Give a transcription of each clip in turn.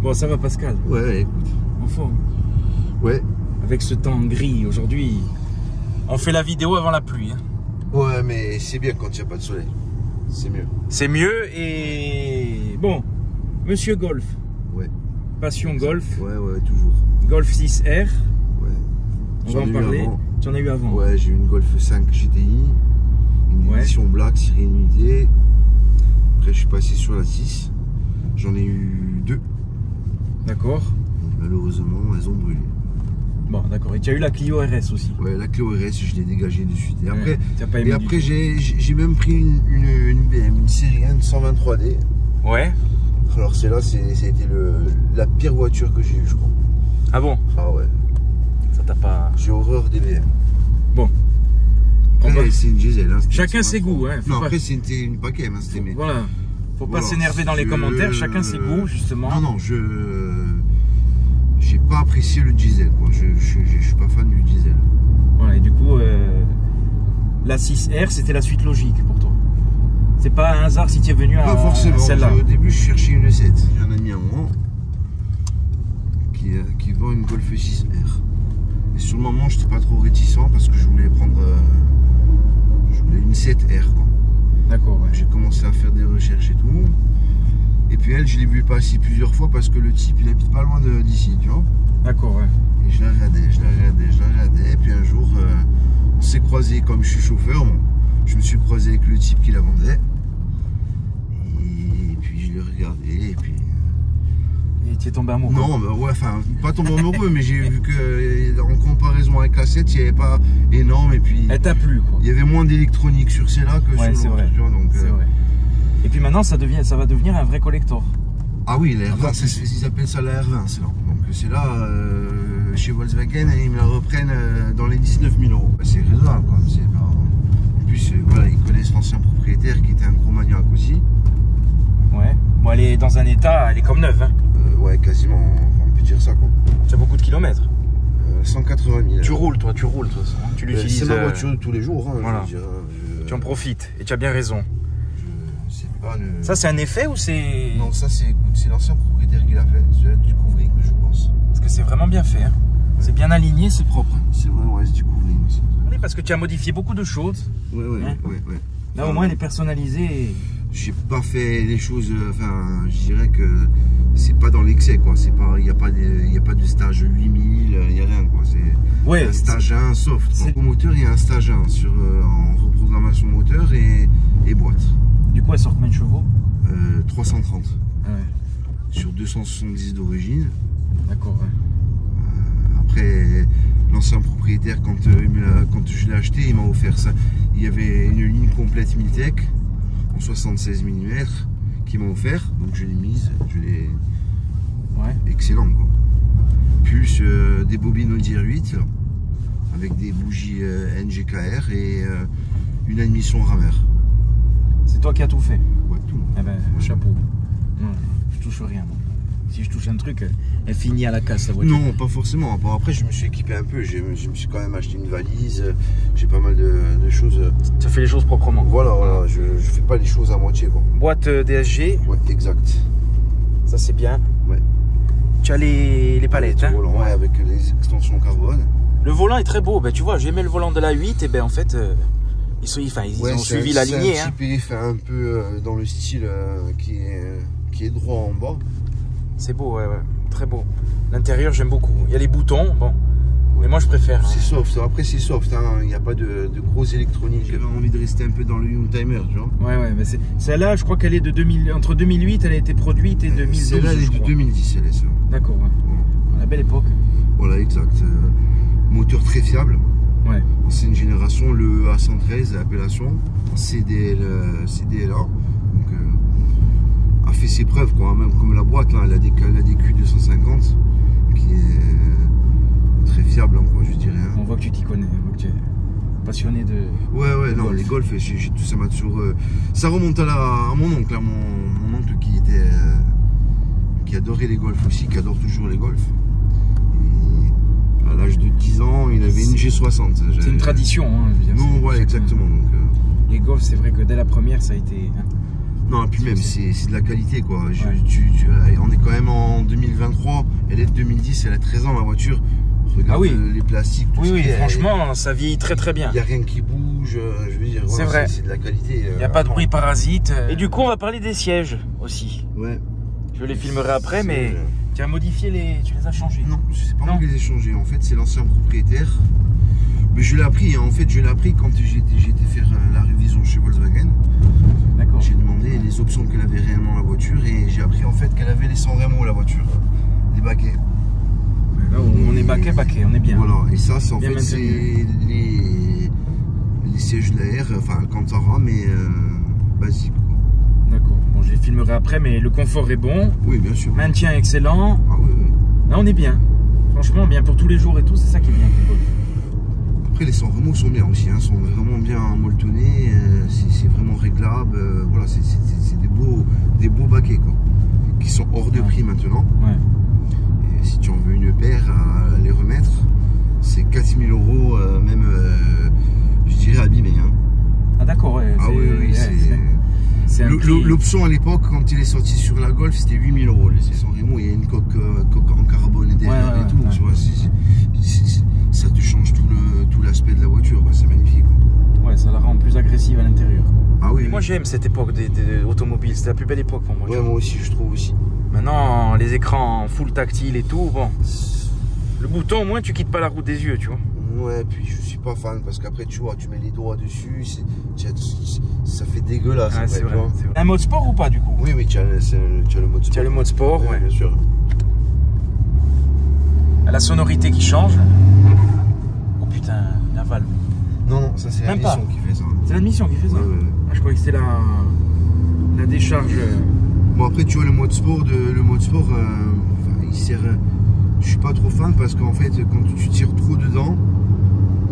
Bon, ça va Pascal? Ouais, écoute. En forme? Ouais. Avec ce temps gris aujourd'hui, on fait la vidéo avant la pluie. Hein. Ouais, mais c'est bien quand il n'y a pas de soleil. C'est mieux. C'est mieux et... Bon, Monsieur Golf. Ouais. Passion Golf. Ouais, ouais, toujours. Golf 6R. Ouais. On va en parler. Tu en as eu avant? Ouais, j'ai eu une Golf 5 GTI. Une édition black, série unité. Après, je suis passé sur la 6. J'en ai eu 2. D'accord. Malheureusement, elles ont brûlé. Bon, d'accord. Et tu as eu la Clio RS aussi? Ouais, la Clio RS, je l'ai dégagée de suite. Et après, ouais, j'ai même pris une BM, une série 1 de 123D. Ouais. Alors, celle-là, ça a été la pire voiture que j'ai eue, je crois. Ah bon? Ah ouais. Ça t'a pas... J'ai horreur des BM. Bon. C'est une diesel. Hein, chacun ses goûts. Hein, non, après, c'était une paquet. Hein, voilà. Faut pas s'énerver dans les commentaires. Chacun ses goûts, justement. Non, non, j'ai pas apprécié le diesel, quoi. Je suis pas fan du diesel. Voilà, et du coup, la 6R, c'était la suite logique pour toi. C'est pas un hasard si tu es venu à celle-là. Au début, je cherchais une 7. J'ai un ami à moi qui vend une Golf 6R. Et sur le moment, je n'étais pas trop réticent parce que je voulais prendre une 7R, quoi. D'accord, ouais. J'ai commencé à faire des recherches et tout. Et puis elle, je l'ai vu passer plusieurs fois parce que le type, il habite pas loin d'ici, tu vois. D'accord, ouais. Et je la regardais. Et puis un jour, on s'est croisés, comme je suis chauffeur, je me suis croisé avec le type qui la vendait. Et puis je l'ai regardé, et puis... Et tu es tombé amoureux? Non, bah ouais, enfin, pas tombé amoureux, mais j'ai vu que en comparaison avec la 7, il n'y avait pas énorme, et puis... Elle t'a plu, quoi. Il y avait moins d'électronique sur celle-là que sur l'autre, tu vois, donc... C'est vrai. Et puis maintenant, ça va devenir un vrai collector. Ah oui, la R20, ils appellent ça la R20, c'est là. Donc c'est là, chez Volkswagen, ils me la reprennent dans les 19 000 €. C'est raisonnable, quoi. En plus, voilà, ils connaissent l'ancien propriétaire qui était un gros maniaque aussi. Ouais. Bon, elle est dans un état, elle est comme neuve, hein. Ouais, quasiment, enfin, on peut dire ça, quoi. Tu as beaucoup de kilomètres? 180 000. Tu roules, toi. Tu l'utilises. C'est ma voiture de tous les jours, hein, voilà. je veux dire, Tu en profites, et tu as bien raison. Ça, c'est un effet ou c'est... Non, ça, c'est l'ancien propriétaire qui l'a fait. C'est du couvering, je pense. Parce que c'est vraiment bien fait. Hein. Ouais. C'est bien aligné, c'est propre. C'est vrai, ouais, c'est du couvering. Oui, parce que tu as modifié beaucoup de choses. Ouais. Là, au moins, elle est personnalisée. Et... J'ai pas fait les choses... Enfin, je dirais que c'est pas dans l'excès, quoi. Il n'y a pas de stage 8000, il n'y a rien, quoi. C'est un stage 1 soft. Au moteur, il y a un stage 1 en reprogrammation moteur et boîte. Du coup, elle sort combien de chevaux? 330. Ah ouais. Sur 270 d'origine. D'accord, ouais. Après, l'ancien propriétaire, quand je l'ai acheté, il m'a offert ça. Il y avait une ligne complète Miltech en 76 mm qui m'a offert. Donc je l'ai mise. Ouais. Excellent, quoi. Plus des bobines Audier 8 avec des bougies NGKR et une admission rameur. C'est toi qui as tout fait? Ouais, tout. Eh ben, chapeau. Non, je touche rien. Donc. Si je touche un truc, elle finit à la casse, la voiture. Non, pas forcément. Bon, après, je me suis équipé un peu. Je me suis quand même acheté une valise. J'ai pas mal de choses. Tu as fait les choses proprement. Voilà. Je fais pas les choses à moitié, quoi. Boîte DSG. Ouais, exact. Ça, c'est bien. Ouais. Tu as les palettes, hein? Volant, ouais, avec les extensions carbone. Le volant est très beau. Ben, tu vois, j'aimais le volant de la 8 et ben en fait... Ils ont suivi la lignée. C'est un type fait un peu dans le style qui est droit en bas. C'est beau, ouais. Très beau. L'intérieur, j'aime beaucoup. Il y a les boutons, bon. Ouais. Mais moi, je préfère. C'est soft. Après, c'est soft. Hein. Il n'y a pas de grosse électronique. J'avais envie de rester un peu dans le Youngtimer, tu vois. Ouais. Mais celle-là, je crois qu'elle est de entre 2008, elle a été produite et 2012. Celle-là, elle est de 2010, elle est ça. D'accord, ouais. La belle époque. Voilà, exact. Moteur très fiable. Ouais. Ancienne génération, le A113, l'appellation, CDLA, donc a fait ses preuves, quoi, même comme la boîte, là, elle a des Q250, qui est très fiable, hein, quoi, je dirais. Hein. On voit que tu t'y connais, on voit que tu es passionné de... Ouais, non, les golfs, ça m'a toujours... ça remonte à mon oncle, hein, mon oncle qui adorait les golfs aussi, qui adore toujours les golfs. À l'âge de 10 ans, il avait une G60. C'est une tradition, hein, je veux dire. Non, ouais, exactement. Donc, les golfs, c'est vrai que dès la première, ça a été... Hein. Non, et puis même, c'est de la qualité, quoi. On est quand même en 2023, elle est de 2010, elle a 13 ans, la voiture. Regarde les plastiques, tout oui, franchement, ça vieillit très très bien. Il n'y a rien qui bouge, je veux dire, c'est vrai. C'est de la qualité. Il n'y a pas de bruit parasite. Et du coup, on va parler des sièges aussi. Ouais. Je les filmerai après, mais tu as modifié tu les as changés? Non, je sais pas où je les ai changés. En fait, c'est l'ancien propriétaire. Mais je l'ai appris, hein. En fait, je l'ai appris quand j'ai été faire la révision chez Volkswagen. D'accord. J'ai demandé les options qu'elle avait réellement la voiture et j'ai appris en fait qu'elle avait les 100 Remo la voiture, les baquets. Là où on est baquet, on est bien. Voilà, et ça, c'est en fait c'est les sièges de la R, enfin Alcantara, mais basique. D'accord. Bon, je les filmerai après, mais le confort est bon. Oui, bien sûr. Maintien excellent. Ah oui. Là, on est bien. Franchement, bien pour tous les jours et tout, c'est ça qui est bien. Après, les 100 Remo sont bien aussi, hein, sont vraiment bien molletonnés, c'est vraiment réglable. Voilà, c'est des beaux baquets, quoi, qui sont hors de prix maintenant. Ouais. Et si tu en veux une paire à les remettre, c'est 4000 €, même, je dirais abîmé. Hein. Ah d'accord, ouais. Ah oui, c'est l'option à l'époque, quand il est sorti sur la Golf, c'était 8000 €. Les 100 Remo, il y a une coque en carbone et derrière et tout. Tu vois, ça te change tout l'aspect de la voiture, c'est magnifique. Ouais, ça la rend plus agressive à l'intérieur. Ah oui. Moi j'aime cette époque des automobiles, c'était la plus belle époque pour moi. Ouais, moi aussi, je trouve aussi. Maintenant, les écrans full tactile et tout, bon. Le bouton, au moins, tu quittes pas la route des yeux, tu vois. Ouais, puis je suis pas fan parce qu'après, tu vois, tu mets les doigts dessus, ça fait dégueulasse. Ah, c'est vrai. Un mode sport ou pas, du coup? Oui, tu as le mode sport. Tu as le mode sport, ouais. Bien sûr. La sonorité qui change. Oh putain, la valve. Non, ça c'est l'admission qui fait ça. C'est l'admission qui fait ça? Ouais. Ah, je croyais que c'était la décharge. Bon, après, tu vois, le mode sport, il sert. Je suis pas trop fan parce qu'en fait, quand tu tires trop dedans,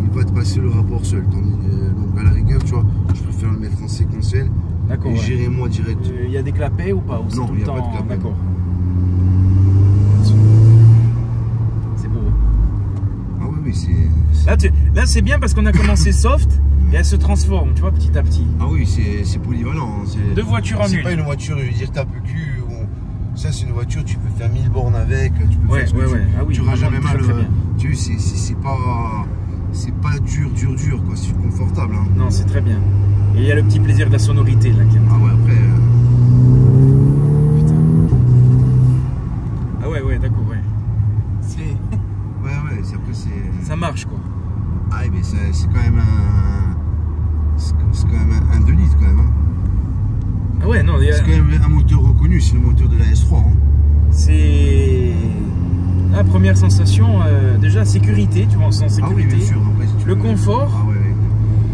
il va te passer le rapport seul. Donc, à la rigueur, tu vois, je préfère le mettre en séquentiel. D'accord. Et gérer moi direct. Il y a des clapets ou pas? Non, il n'y a pas de clapets. D'accord. C'est beau. Ah oui, c'est. Là, c'est bien parce qu'on a commencé soft et elle se transforme, tu vois, petit à petit. Ah oui, c'est polyvalent. Hein. Deux voitures en une. C'est pas une voiture, je veux dire, tape le cul. Ça, c'est une voiture, tu peux faire 1000 bornes avec, tu peux faire ce que tu n'auras jamais mal. Tu sais, c'est pas dur, quoi, c'est confortable. Hein. Non, c'est très bien. Et il y a le petit plaisir de la sonorité là. Ah ouais, après. Putain. Ah ouais, d'accord, ouais. Ouais, après c'est. Ça marche quoi. Ah, mais c'est quand même un 2 litres quand même. Hein. Ah ouais, non, c'est quand même un moteur reconnu, c'est le moteur de la S3. Hein. C'est la première sensation, déjà sécurité, tu vois, on sent sécurité. Ah oui, bien sûr. Après, si le confort,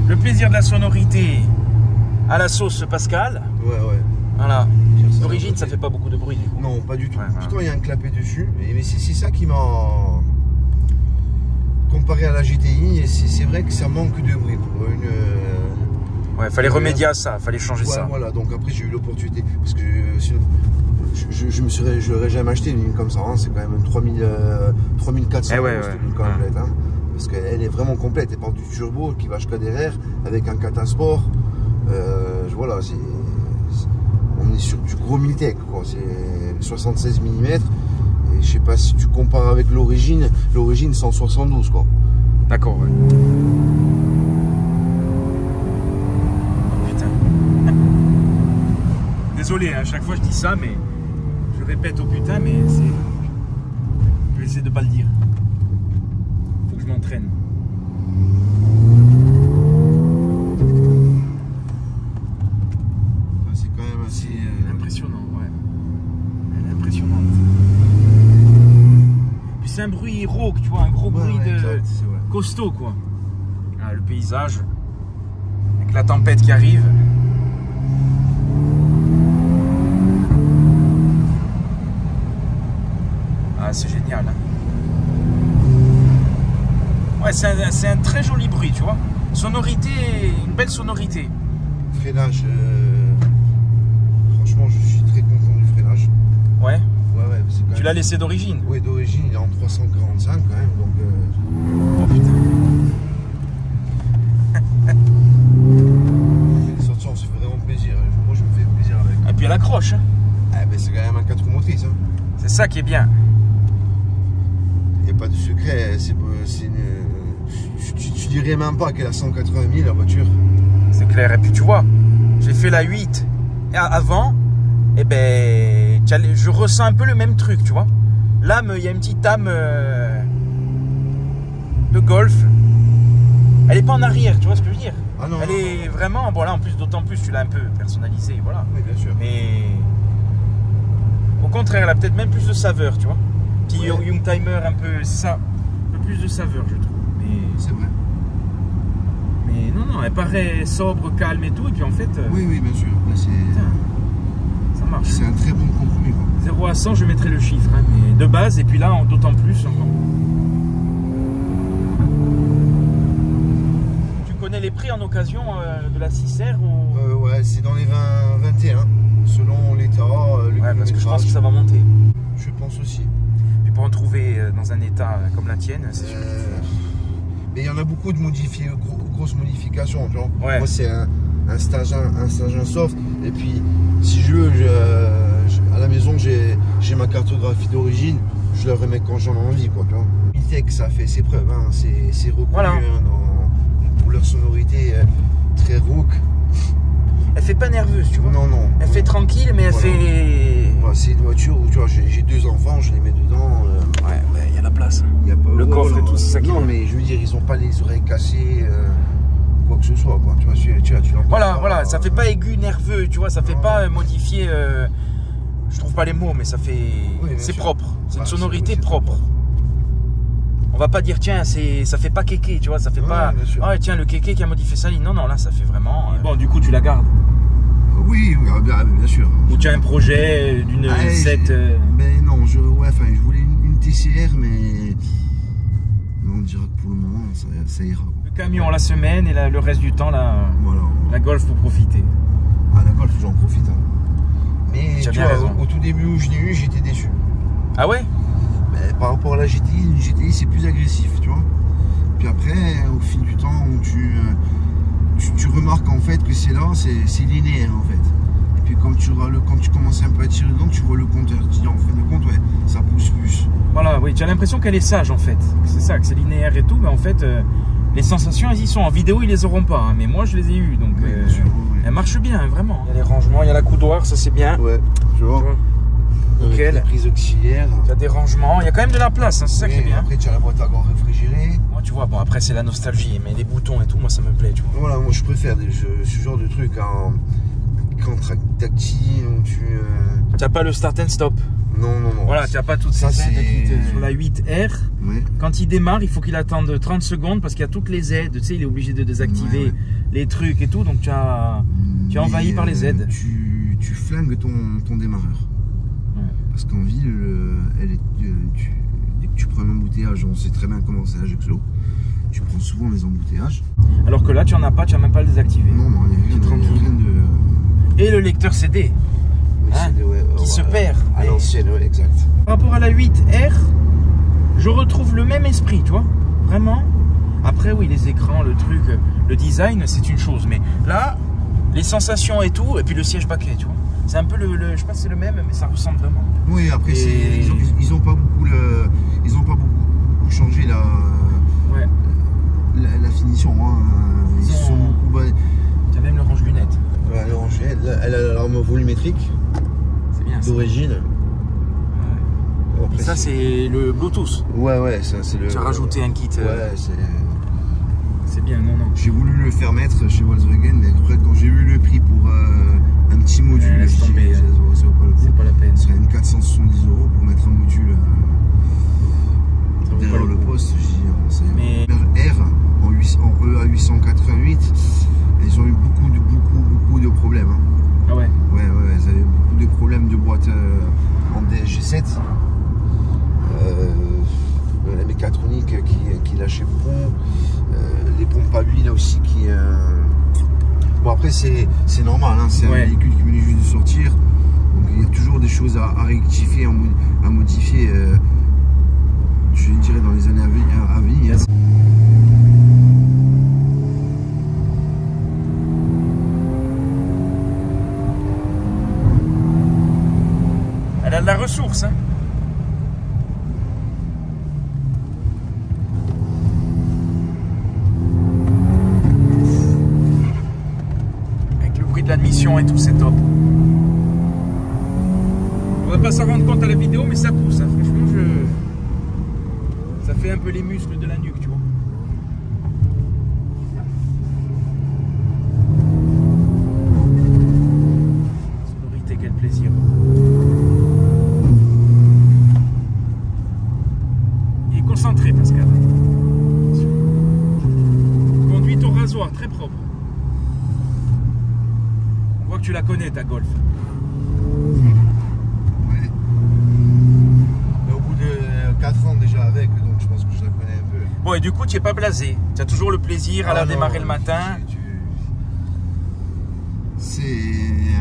le plaisir de la sonorité à la sauce Pascal. Ouais. Voilà. D'origine, ça fait pas beaucoup de bruit du coup. Non, pas du tout. Ouais, Pourtant, il y a un clapet dessus, mais c'est ça qui m'a. Comparé à la GTI, c'est vrai que ça manque de bruit pour une. Ouais, fallait remédier à ça, fallait changer ça. Voilà, donc après j'ai eu l'opportunité, parce que sinon, je l'aurais jamais acheté une ligne comme ça, hein. C'est quand même 3400 euros cette ligne complète, hein. Parce qu'elle est vraiment complète, elle porte du turbo qui va jusqu'à derrière, avec un catasport, voilà, on est sur du gros Miltech, quoi, c'est 76 mm, et je sais pas si tu compares avec l'origine 172, quoi. D'accord, ouais. Désolé, à chaque fois je dis ça, mais je répète au putain, mais c'est. Je vais essayer de pas le dire. Faut que je m'entraîne. C'est quand même assez. Impressionnant, ouais. Elle est impressionnante. Puis c'est un bruit rauque, tu vois, un gros bruit costaud, quoi. Ah, le paysage, avec la tempête qui arrive. C'est génial. Ouais, c'est un très joli bruit, tu vois. Sonorité, une belle sonorité. Freinage, franchement, je suis très content du freinage. Ouais. Ouais. Tu l'as laissé d'origine? Oui, d'origine, il est en 345 quand même, donc. Oh putain. Les sorties, on se fait vraiment plaisir. Moi, je me fais plaisir avec. puis elle accroche. Hein. Ah, ben c'est quand même un 4 roues motrices. Hein. C'est ça qui est bien. Il n'y a pas de secret. Tu dirais même pas qu'elle a 180 000 la voiture. C'est clair. Et puis tu vois, j'ai fait la 8 avant. Et ben, je ressens un peu le même truc, tu vois. Là, il y a une petite âme de Golf. Elle est pas en arrière, tu vois ce que je veux dire? Ah non, elle non, est non. vraiment, bon là en plus, d'autant plus, tu l'as un peu personnalisé, voilà. Oui, bien sûr. Mais au contraire, elle a peut-être même plus de saveur, tu vois. Petit Youngtimer un peu, c'est ça, un peu plus de saveur, je trouve. Mais c'est vrai. Mais non, elle paraît sobre, calme et tout, et puis en fait. Oui, oui, bien sûr. Ça marche. C'est un très bon compromis, quoi. 0 à 100, je mettrai le chiffre, hein, mais de base, et puis là, d'autant plus encore. Tu connais les prix en occasion de la 6R ou... Ouais, c'est dans les 20-21, selon l'état, le ouais, parce que je pense que kilométrage. ça va monter. Je pense aussi. Puis pour en trouver dans un état comme la tienne, c'est sûr. Mais il y en a beaucoup de grosses modifications. Tu vois. Ouais. Moi, c'est un stage 1 soft. Et puis, si je veux, à la maison, j'ai ma cartographie d'origine. Je la remets quand j'en ai envie. Quoi, tu vois. Mitech, ça fait ses preuves. Hein. C'est reconnu voilà. Pour leur sonorité très rauque. Elle fait pas nerveuse, tu vois. Non, non. Elle fait tranquille, mais elle fait... Voilà, c'est une voiture où tu vois, j'ai 2 enfants, je les mets dedans. Ouais, il y a la place. Y a pas, le coffre et tout, c'est ça qui est non, bien. mais je veux dire, ils ont pas les oreilles cassées, quoi que ce soit. Quoi. Tu vois, tu voilà, pas, voilà, ça fait pas aigu, nerveux, tu vois, ça fait pas modifier... je trouve pas les mots, mais ça fait... Oui, c'est sûr. propre, c'est une sonorité c'est propre. On va pas dire, tiens, ça fait pas kéké, tu vois, ça fait pas... Ah, tiens, le kéké qui a modifié sa ligne. Non, non, là, ça fait vraiment... Bon, du coup, tu la gardes. Oui, bien sûr. Ou tu as un projet d'une 7... Mais non, je voulais une TCR, mais on dira que pour le moment, ça ira. Le camion la semaine et le reste du temps, voilà. La Golf pour profiter. Ah, la Golf, j'en profite. Hein. Mais tu vois, raison. au tout début où je l'ai eu, j'étais déçu. Ah ouais? Mais par rapport à la GTI, une GTI, c'est plus agressif, tu vois. Puis après, au fil du temps, où tu remarques en fait que c'est là, c'est linéaire en fait. Et puis quand tu commences un peu à tirer dedans, tu vois le compteur. Tu dis en fin de compte, ouais, ça pousse plus. Voilà, oui, tu as l'impression qu'elle est sage en fait. C'est ça, que c'est linéaire et tout, mais en fait, les sensations, elles y sont. En vidéo, ils les auront pas, hein, mais moi, je les ai eues, donc oui, bien sûr, oui. elles marchent bien, vraiment. Il y a les rangements, il y a la coudoir, ça c'est bien. Ouais, tu vois. Nickel. Les prises auxiliaires. Il y a des rangements, il y a quand même de la place, hein, c'est ça qui est bien. Après, tu as la boîte à gants réfrigérée. Moi, tu vois, bon, après, c'est la nostalgie, mais les boutons et tout, moi, ça me plaît, tu vois. Voilà, moi, je préfère ce genre de truc en tactile où tu n'as pas le start and stop. Non. Voilà, tu n'as pas toutes ces aides sur la 8R. Ouais. Quand il démarre, il faut qu'il attende 30 secondes parce qu'il y a toutes les aides. Tu sais, il est obligé de désactiver les trucs et tout. Donc, tu es envahi par les aides. Tu flingues ton démarreur. Ouais. Parce qu'en ville, dès que tu prends un embouteillage, on sait très bien comment c'est à Ajaccio. Tu prends souvent les embouteillages. Alors que là, tu n'en as pas, tu n'as même pas le désactivé. Non, il n'y a rien de... Et le lecteur CD. Hein, qui se perd. À l'ancienne, exact. Par rapport à la 8R, je retrouve le même esprit, tu vois, vraiment. Après, oui, les écrans, le truc, le design, c'est une chose. Mais là, les sensations et tout, et puis le siège paquet, tu vois. C'est un peu je sais pas si c'est le même, mais ça ressemble vraiment. Oui, après, ils ont pas beaucoup changé la finition. Hein. Ils sont beaucoup... Tu as même le range-lunettes. Ouais, le range-lunettes, elle a l'alarme volumétrique. D'origine. Ouais. Ça c'est le Bluetooth. Ouais, ça c'est le. Tu as rajouté un kit. Ouais, c'est bien, non. J'ai voulu le faire mettre chez Volkswagen, mais après quand j'ai eu le prix pour un petit module, laisse tomber. C'est pas la peine. Ce serait une 470 € pour mettre un module derrière le poste. Mais R en EA 888, ils ont eu beaucoup de problèmes. Hein. Ah ouais. Ouais, ils avaient beaucoup de problèmes de boîte en DSG7. La mécatronique qui lâchait beaucoup. Les pompes à huile là aussi qui... Bon après c'est normal, hein, c'est un véhicule qui venait juste de sortir. Donc il y a toujours des choses à rectifier, à modifier, je dirais dans les années à venir. Elle a de la ressource, hein. Avec le bruit de l'admission et tout, c'est top. On va pas s'en rendre compte à la vidéo, mais ça pousse, hein. Franchement, ça fait un peu les muscles de la nuque, tu vois. Sonorité, quel plaisir. Il est concentré, Pascal. Conduite au rasoir, très propre. On voit que tu la connais, ta Golf. Déjà avec, donc je pense que je la connais un peu. Bon, et du coup, tu n'es pas blasé. Tu as toujours le plaisir à la démarrer le matin. C'est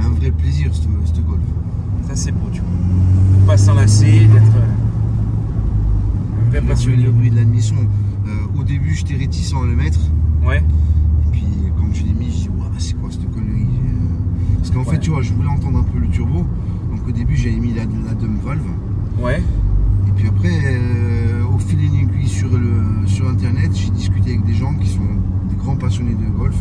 un vrai plaisir, ce Golf. Ça, c'est beau, tu vois. De ne pas s'enlacer, d'être un vrai passionné. Le bruit de l'admission. Au début, j'étais réticent à le mettre. Ouais. Et puis, quand je l'ai mis, je dis, ouais, c'est quoi cette connerie? Parce qu'en fait, tu vois, je voulais entendre un peu le turbo. Donc, au début, j'avais mis la drum valve. Ouais. Et puis après, au fil d'une aiguille sur internet, j'ai discuté avec des gens qui sont des grands passionnés de Golf.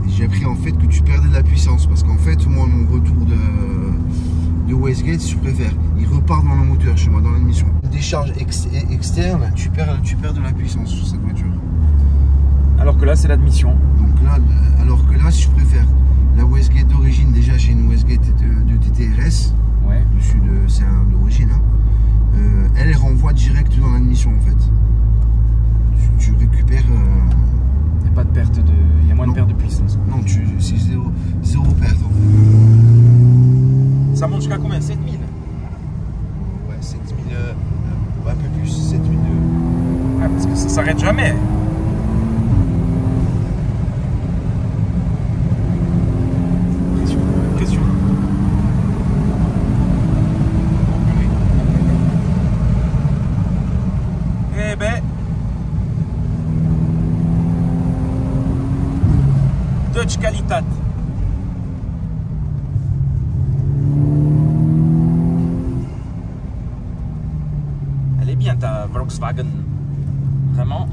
Et j'ai appris en fait que tu perdais de la puissance. Parce qu'en fait, moi, mon retour de Westgate, si je préfère, il repart dans le moteur chez moi, dans l'admission. Une décharge externe, tu perds de la puissance sur cette voiture. Alors que là, c'est l'admission. Donc là, alors que là, si je préfère, la Westgate d'origine, déjà j'ai une Westgate de DTRS. Ouais. C'est d'origine. Hein. Elle renvoie direct dans l'admission en fait. Tu récupères. Il n'y a pas de perte de. Il y a moins de perte de puissance. Non, c'est zéro perte en fait. Ça monte jusqu'à combien? 7000? Ouais, 7000. Un peu plus, 7002. Ah, parce que ça s'arrête jamais. Question. Eh ben, Dutch Qualitat. Elle est bien ta Volkswagen, vraiment.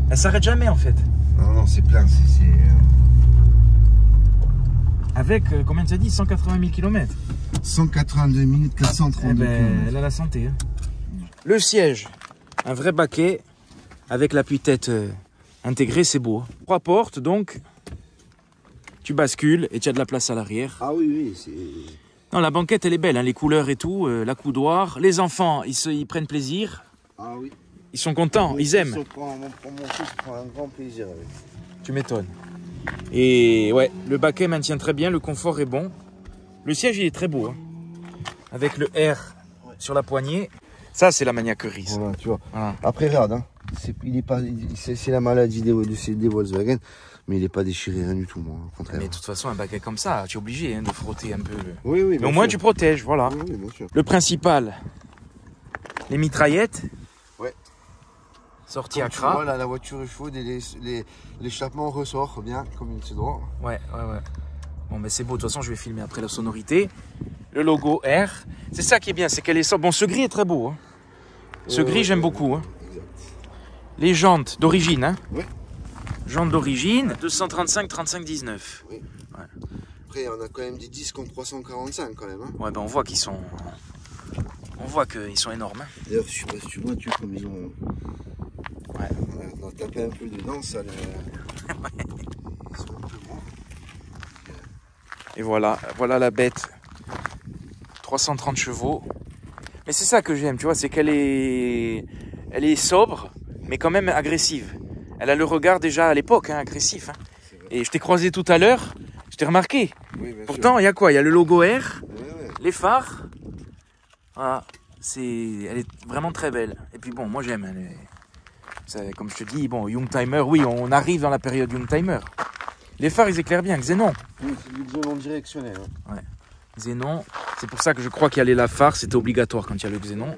Elle s'arrête jamais en fait. Non, c'est plein. Avec, combien tu as dit, 180 000 km? 182 432 eh ben, km. Elle a la santé. Hein. Le siège, un vrai baquet avec l'appui-tête intégré, c'est beau. 3 portes, donc tu bascules et tu as de la place à l'arrière. Ah oui, c'est... Non, la banquette, elle est belle, hein, les couleurs et tout, la coudoir. Les enfants, ils prennent plaisir. Ah oui. Ils sont contents, ils aiment. Mon fils prend un grand plaisir avec. Tu m'étonnes. Et ouais, le baquet maintient très bien, le confort est bon. Le siège, il est très beau, hein, avec le R sur la poignée. Ça, c'est la maniaquerie. Voilà, tu vois. Voilà. Après, regarde, hein, c'est la maladie des Volkswagen, mais il n'est pas déchiré, rien du tout, moi, au contraire. Mais de toute façon, un baquet comme ça, tu es obligé de frotter un peu. Oui, mais au moins, tu protèges, voilà. Oui, bien sûr. Le principal, les mitraillettes. Ouais. Sortie à tu vois, cras. là, la voiture est chaude et l'échappement ressort bien, comme il se doit. Ouais. Bon, mais c'est beau. De toute façon, je vais filmer après la sonorité. Le logo R. C'est ça qui est bien, c'est qu'elle est sobre. Bon, ce gris est très beau. Hein. Ce gris, j'aime beaucoup. Hein. Exact. Les jantes d'origine. Hein. Oui. Jantes d'origine, 235 35 19. Oui. Ouais. Après, on a quand même des disques en 345 quand même. Hein. Ouais, ben on voit qu'ils sont... On voit qu'ils sont énormes. Hein. D'ailleurs, je sais pas si tu vois, comme ils ont... Ouais. On a tapé un peu dedans, ça... Ils sont un peu grands. Et voilà la bête. 330 chevaux. Mais c'est ça que j'aime, tu vois, c'est qu'elle est... Elle est sobre, mais quand même agressive. Elle a le regard déjà à l'époque, hein, agressif. Hein. Et je t'ai croisé tout à l'heure, je t'ai remarqué. Oui, bien pourtant, il y a quoi? Il y a le logo R, ouais. les phares. Voilà, elle est vraiment très belle. Et puis bon, moi j'aime. Comme je te dis, bon, Youngtimer, oui, on arrive dans la période Youngtimer. Les phares, ils éclairent bien. Xénon. Oui, c'est du xénon directionnel. Ouais. Xénon, c'est pour ça que je crois qu'il y allait la phare, c'était obligatoire quand il y a le xénon.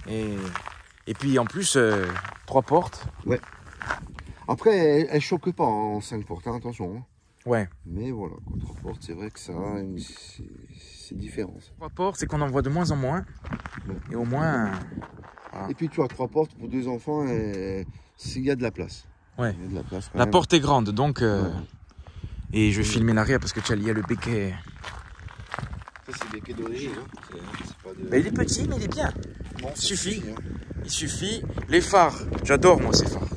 Et puis en plus, 3 portes. Ouais. Après, elle choque pas en 5 portes, hein, attention. Hein. Ouais. Mais voilà, 3 portes, c'est vrai que ça, c'est différent. 3 portes, c'est qu'on en voit de moins en moins. Ouais. Et au moins... Voilà. Et puis tu as 3 portes pour 2 enfants, et il y a de la place. Ouais. Il y a de la place la porte est grande, donc... Ouais. Et je vais filmer l'arrière parce que il y a le béquet. Ça, c'est le béquet d'origine. Hein. Bah, il est petit, mais il est bien. Bon, il suffit. Il suffit. Les phares, j'adore moi ces phares.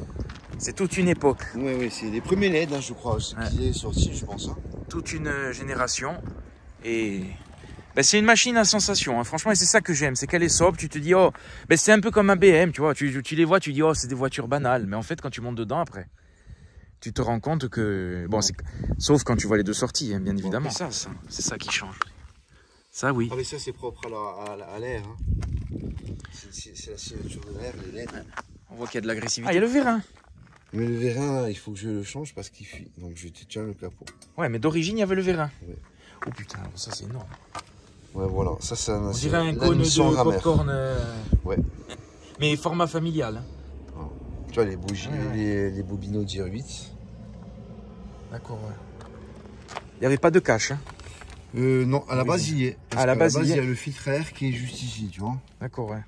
C'est toute une époque. Oui, c'est les premiers LED, hein, je crois. C'est qui est sorti, je pense. Hein. Toute une génération. Et bah, c'est une machine à sensation. Hein. Franchement, et c'est ça que j'aime. C'est qu'elle est sobre. Tu te dis, oh, bah, c'est un peu comme un BM. Tu vois, tu les vois, tu dis, oh, c'est des voitures banales. Mais en fait, quand tu montes dedans après, tu te rends compte que... Bon, sauf quand tu vois les 2 sorties, hein, bien évidemment. C'est ça qui change. Ça, oui. Ah, mais ça, c'est propre à l'air. Hein. C'est la signature de l'air, les LED. On voit qu'il y a de l'agressivité. Ah, il y a le vérin. Mais le vérin, il faut que je le change parce qu'il fuit. Donc, je tiens le capot. Ouais, mais d'origine, il y avait le vérin. Ouais. Oh putain, ça, c'est énorme. Ouais, voilà. Ça, on dirait un cône de popcorn. Ouais. Mais format familial. Hein. Oh. Tu vois, les bougies, les bobinots d'IR8. D'accord, ouais. Il n'y avait pas de cache, hein. Non, à la base, il y est. À la base, il y a le filtre air qui est juste ici, tu vois. D'accord, ouais.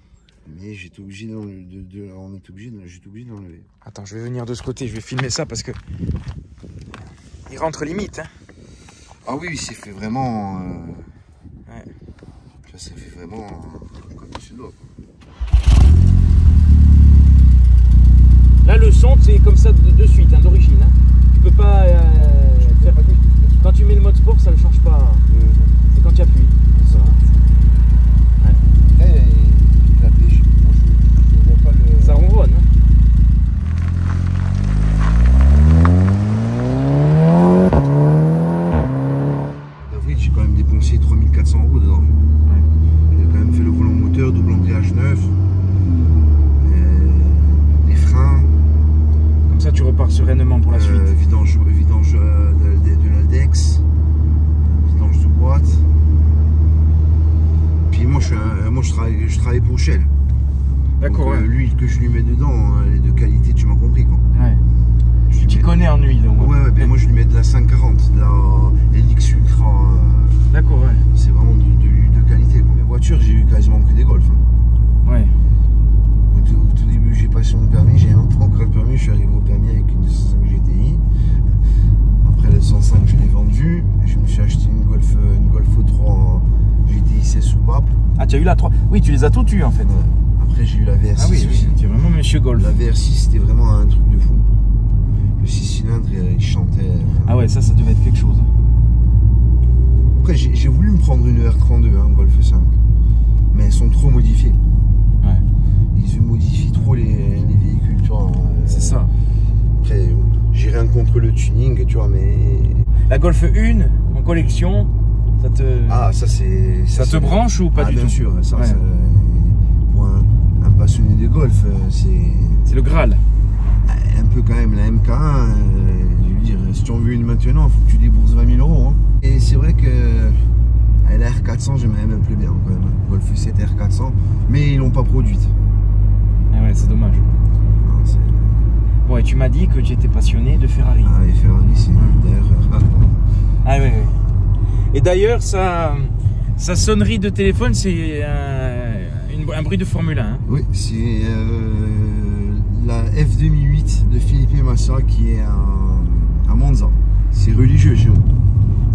Mais j'étais obligé j'étais obligé de l'enlever. Attends, je vais venir de ce côté, je vais filmer ça parce que... Il rentre limite, hein. Ah oui, c'est fait vraiment... Ouais. Ça, c'est fait vraiment comme il se doit. Là, le son, c'est comme ça de suite, hein, d'origine. Hein. Tu peux pas faire... Quand tu mets le mode sport, ça ne change pas. C'est quand tu appuies. Ça. Ouais. Après, la pêche, moi, je vois pas le... Ça ronronne. Hein. D'avril, j'ai quand même dépensé 3400 € dedans. Ouais. J'ai quand même fait le volant moteur, double embrayage neuf. Les freins. Comme ça, tu repars sereinement pour la suite. Vidange de l'index, vidange de boîte. Puis moi, je travaille pour Shell. D'accord. Ouais. L'huile que je lui mets dedans, elle est de qualité, tu m'as compris quoi. Ouais. Tu connais en huile. Ouais, ben moi je lui mets de la 540, de la LX Ultra. D'accord, ouais. C'est vraiment de l'huile de qualité. Mes voitures, j'ai eu quasiment que des Golf. Hein. Ouais. Au tout début, j'ai passé mon permis, j'ai même pas encore le permis, je suis arrivé au permis avec une 205 GTI. Après la 205, je l'ai vendue. Je me suis acheté une Golf 3 GTI 16 soupape. Ah, tu as eu la 3? Oui, tu les as toutes eues en fait. Ouais. Après, j'ai eu la VR6. Ah oui, tu es vraiment monsieur Golf. La VR6, c'était vraiment un truc de fou. Le 6 cylindres, il chantait. Ah ouais, ça devait être quelque chose. Après, j'ai voulu me prendre une R32, hein, Golf 5. Mais elles sont trop modifiées. Ouais. Ils modifient trop les véhicules, tu vois. C'est ça. Après, j'ai rien contre le tuning, tu vois, mais... La Golf 1 en collection, ça te... Ah, ça c'est... Ça te branche ou pas du tout? Bien sûr, ça, ouais. Pour un passionné de golf, c'est le Graal. Un peu quand même, la MK1, je veux dire, si tu en veux une maintenant, il faut que tu débourses 20 000 €. Hein. Et c'est vrai que la R400, j'aimais un peu bien quand même, Golf 7 R400, mais ils l'ont pas produite. Ah ouais, c'est dommage. Non, bon, et tu m'as dit que tu étais passionné de Ferrari. Ah, et Ferrari, c'est d'ailleurs... Ah oui. Et d'ailleurs, sa sonnerie de téléphone, c'est un bruit de Formule 1. Hein. Oui, c'est la F2008 de Felipe Massa qui est à Monza. C'est religieux chez nous.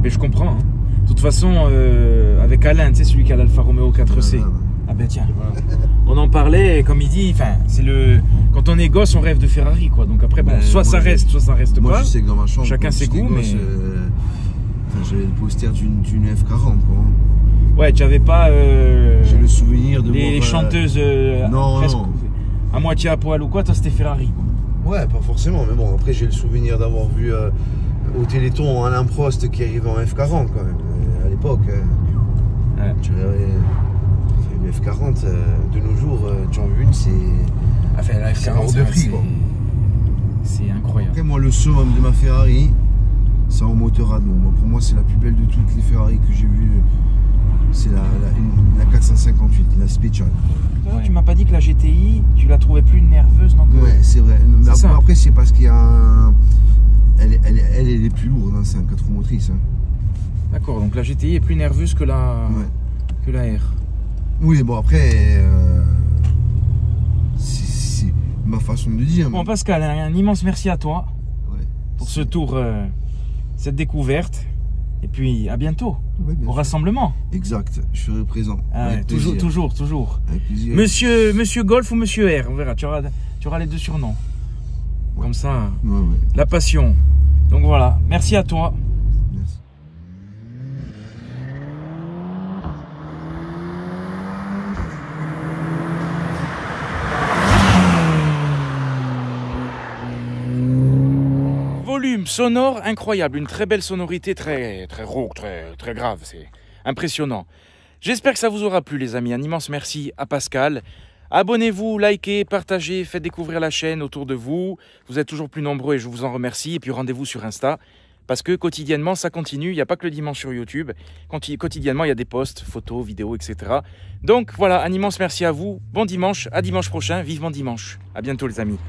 Mais je comprends. Hein. De toute façon, avec Alain, tu sais, celui qui a l'Alfa Romeo 4C. Ah ben tiens, on en parlait, et comme il dit, c'est quand on est gosse, on rêve de Ferrari, quoi. Donc après, bon, soit ça reste, soit ça reste pas. Moi, je sais que dans ma chambre, chacun ses goûts, mais j'avais le poster d'une F40, quoi. Ouais, tu avais pas j'ai le souvenir de les chanteuses presque, non. À moitié à poil ou quoi, toi c'était Ferrari, quoi. Ouais, pas forcément, mais bon, après j'ai le souvenir d'avoir vu au Téléthon Alain Prost qui arrivait en F40 quand même, à l'époque. Ouais. Tu avais une F40, de nos jours, John Bull, c'est... Enfin, la F40, hors de prix, quoi. C'est incroyable. Après, moi, le summum de ma Ferrari, c'est en moteur Admo. Moi, pour moi, c'est la plus belle de toutes les Ferrari que j'ai vues. C'est la 458, la Special. Ouais. Tu m'as pas dit que la GTI, tu la trouvais plus nerveuse, non? Ouais, c'est vrai. Mais après, c'est parce qu'il y a Elle est plus lourde, hein, c'est un 4 roues motrices. Hein. D'accord, donc la GTI est plus nerveuse que la R. Oui, bon après, c'est ma façon de dire. Bon mais... Pascal, un immense merci à toi pour ce tour, cette découverte. Et puis à bientôt au rassemblement. Exact, je serai présent. Toujours. Avec plaisir. Monsieur Golf ou Monsieur R, on verra, tu auras les deux surnoms. Ouais. Comme ça, la passion. Donc voilà, merci à toi. Merci. Volume sonore incroyable, une très belle sonorité, très rauque, très grave, c'est impressionnant. J'espère que ça vous aura plu les amis, un immense merci à Pascal. Abonnez-vous, likez, partagez, faites découvrir la chaîne autour de vous. Vous êtes toujours plus nombreux et je vous en remercie. Et puis rendez-vous sur Insta, parce que quotidiennement ça continue, il n'y a pas que le dimanche sur YouTube. Quotidiennement il y a des posts, photos, vidéos, etc. Donc voilà, un immense merci à vous, bon dimanche, à dimanche prochain, vivement dimanche. À bientôt les amis.